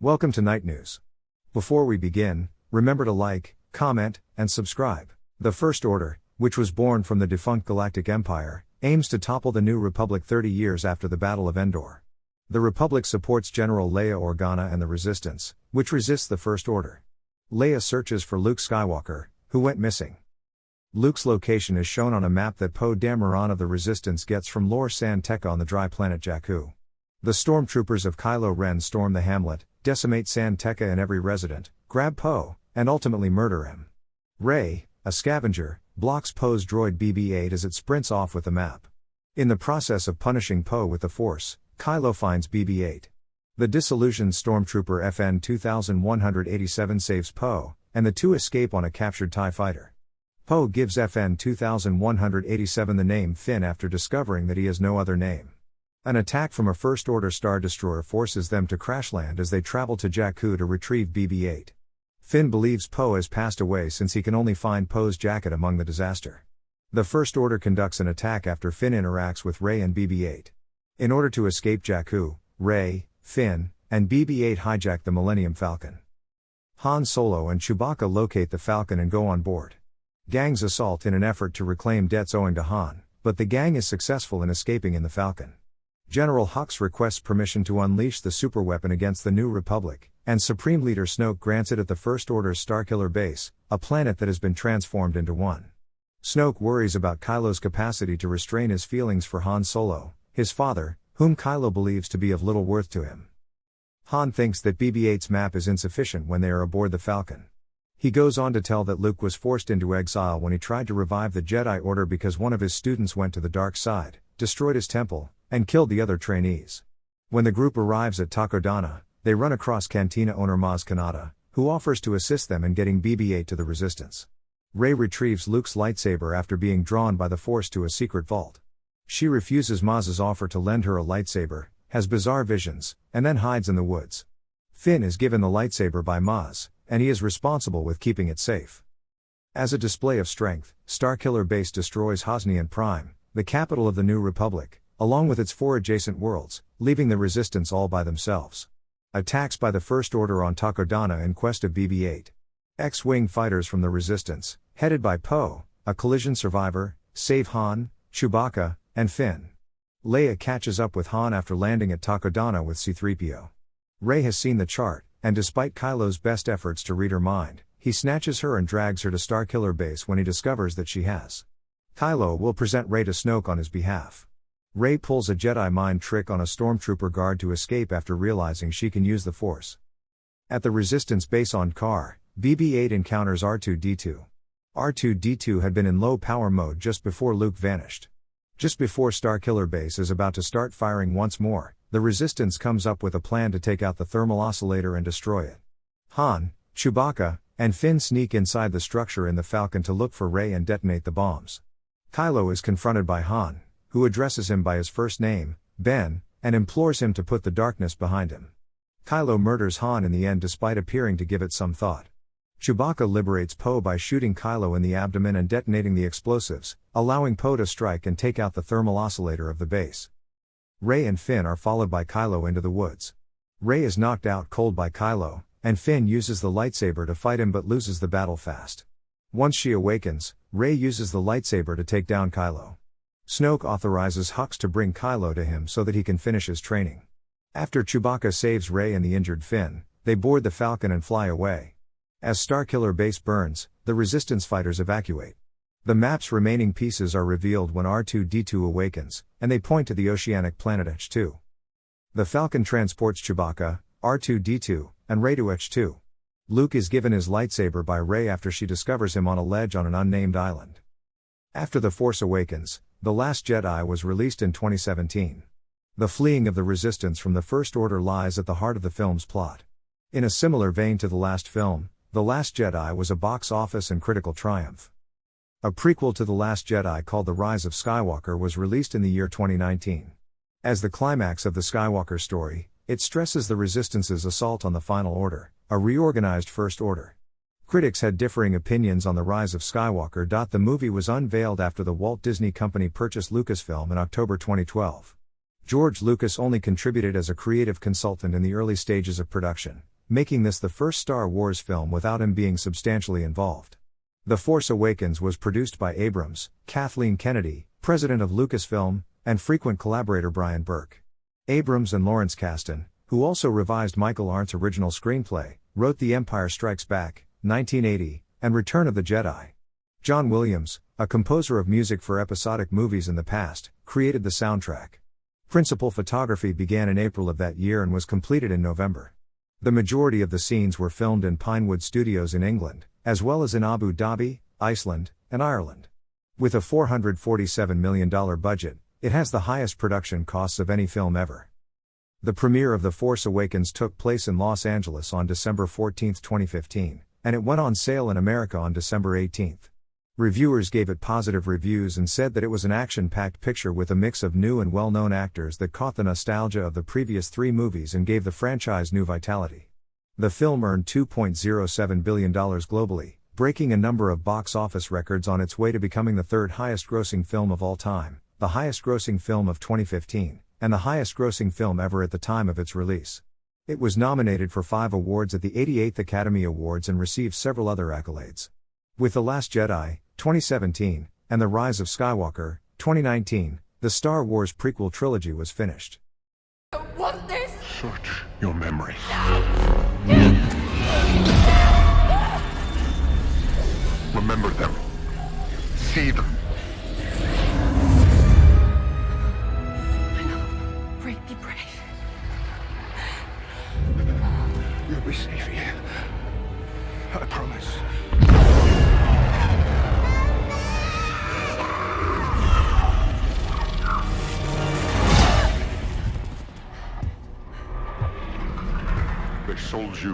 Welcome to Night News. Before we begin, remember to like, comment, and subscribe. The First Order, which was born from the defunct Galactic Empire, aims to topple the New Republic 30 years after the Battle of Endor. The Republic supports General Leia Organa and the Resistance, which resists the First Order. Leia searches for Luke Skywalker, who went missing. Luke's location is shown on a map that Poe Dameron of the Resistance gets from Lor San Tekka on the dry planet Jakku. The stormtroopers of Kylo Ren storm the hamlet, decimate San Tekka and every resident, grab Poe, and ultimately murder him. Rey, a scavenger, blocks Poe's droid BB-8 as it sprints off with the map. In the process of punishing Poe with the Force, Kylo finds BB-8. The disillusioned stormtrooper FN 2187 saves Poe, and the two escape on a captured TIE fighter. Poe gives FN 2187 the name Finn after discovering that he has no other name. An attack from a First Order Star Destroyer forces them to crash land as they travel to Jakku to retrieve BB-8. Finn believes Poe has passed away since he can only find Poe's jacket among the disaster. The First Order conducts an attack after Finn interacts with Rey and BB-8. In order to escape Jakku, Rey, Finn, and BB-8 hijack the Millennium Falcon. Han Solo and Chewbacca locate the Falcon and go on board. Gangs assault in an effort to reclaim debts owing to Han, but the gang is successful in escaping in the Falcon. General Hux requests permission to unleash the superweapon against the New Republic, and Supreme Leader Snoke grants it at the First Order's Starkiller base, a planet that has been transformed into one. Snoke worries about Kylo's capacity to restrain his feelings for Han Solo, his father, whom Kylo believes to be of little worth to him. Han thinks that BB-8's map is insufficient when they are aboard the Falcon. He goes on to tell that Luke was forced into exile when he tried to revive the Jedi Order because one of his students went to the dark side, destroyed his temple, and killed the other trainees. When the group arrives at Takodana, they run across Cantina owner Maz Kanata, who offers to assist them in getting BB-8 to the Resistance. Rey retrieves Luke's lightsaber after being drawn by the Force to a secret vault. She refuses Maz's offer to lend her a lightsaber, has bizarre visions, and then hides in the woods. Finn is given the lightsaber by Maz, and he is responsible with keeping it safe. As a display of strength, Starkiller Base destroys Hosnian Prime, the capital of the New Republic, along with its 4 adjacent worlds, leaving the Resistance all by themselves. Attacks by the First Order on Takodana in quest of BB-8. X-Wing fighters from the Resistance, headed by Poe, a collision survivor, save Han, Chewbacca, and Finn. Leia catches up with Han after landing at Takodana with C-3PO. Rey has seen the chart, and despite Kylo's best efforts to read her mind, he snatches her and drags her to Starkiller Base when he discovers that she has. Kylo will present Rey to Snoke on his behalf. Rey pulls a Jedi mind trick on a stormtrooper guard to escape after realizing she can use the Force. At the Resistance base on Kar, BB-8 encounters R2-D2. R2-D2 had been in low power mode just before Luke vanished. Just before Starkiller Base is about to start firing once more, the Resistance comes up with a plan to take out the thermal oscillator and destroy it. Han, Chewbacca, and Finn sneak inside the structure in the Falcon to look for Rey and detonate the bombs. Kylo is confronted by Han, who addresses him by his first name, Ben, and implores him to put the darkness behind him. Kylo murders Han in the end despite appearing to give it some thought. Chewbacca liberates Poe by shooting Kylo in the abdomen and detonating the explosives, allowing Poe to strike and take out the thermal oscillator of the base. Rey and Finn are followed by Kylo into the woods. Rey is knocked out cold by Kylo, and Finn uses the lightsaber to fight him but loses the battle fast. Once she awakens, Rey uses the lightsaber to take down Kylo. Snoke authorizes Hux to bring Kylo to him so that he can finish his training. After Chewbacca saves Rey and the injured Finn, they board the Falcon and fly away. As Starkiller Base burns, the Resistance fighters evacuate. The map's remaining pieces are revealed when R2-D2 awakens, and they point to the oceanic planet H2. The Falcon transports Chewbacca, R2-D2, and Rey to H2. Luke is given his lightsaber by Rey after she discovers him on a ledge on an unnamed island. After The Force Awakens, The Last Jedi was released in 2017. The fleeing of the Resistance from the First Order lies at the heart of the film's plot. In a similar vein to the last film, The Last Jedi was a box office and critical triumph. A prequel to The Last Jedi called The Rise of Skywalker was released in the year 2019. As the climax of the Skywalker story, it stresses the Resistance's assault on the Final Order, a reorganized First Order. Critics had differing opinions on The Rise of Skywalker. The movie was unveiled after the Walt Disney Company purchased Lucasfilm in October 2012. George Lucas only contributed as a creative consultant in the early stages of production, making this the first Star Wars film without him being substantially involved. The Force Awakens was produced by Abrams, Kathleen Kennedy, president of Lucasfilm, and frequent collaborator Brian Burke. Abrams and Lawrence Kasdan, who also revised Michael Arndt's original screenplay, wrote The Empire Strikes Back, 1980, and Return of the Jedi. John Williams, a composer of music for episodic movies in the past, created the soundtrack. Principal photography began in April of that year and was completed in November. The majority of the scenes were filmed in Pinewood Studios in England, as well as in Abu Dhabi, Iceland, and Ireland. With a $447 million budget, it has the highest production costs of any film ever. The premiere of The Force Awakens took place in Los Angeles on December 14, 2015, and it went on sale in America on December 18. Reviewers gave it positive reviews and said that it was an action-packed picture with a mix of new and well-known actors that caught the nostalgia of the previous three movies and gave the franchise new vitality. The film earned $2.07 billion globally, breaking a number of box office records on its way to becoming the third highest-grossing film of all time, the highest-grossing film of 2015, and the highest-grossing film ever at the time of its release. It was nominated for 5 awards at the 88th Academy Awards and received several other accolades. With The Last Jedi, 2017, and The Rise of Skywalker, 2019, the Star Wars prequel trilogy was finished. I want this! Search your memory. Remember them. See them. I know. Be brave. You'll be safe here. I promise. They sold you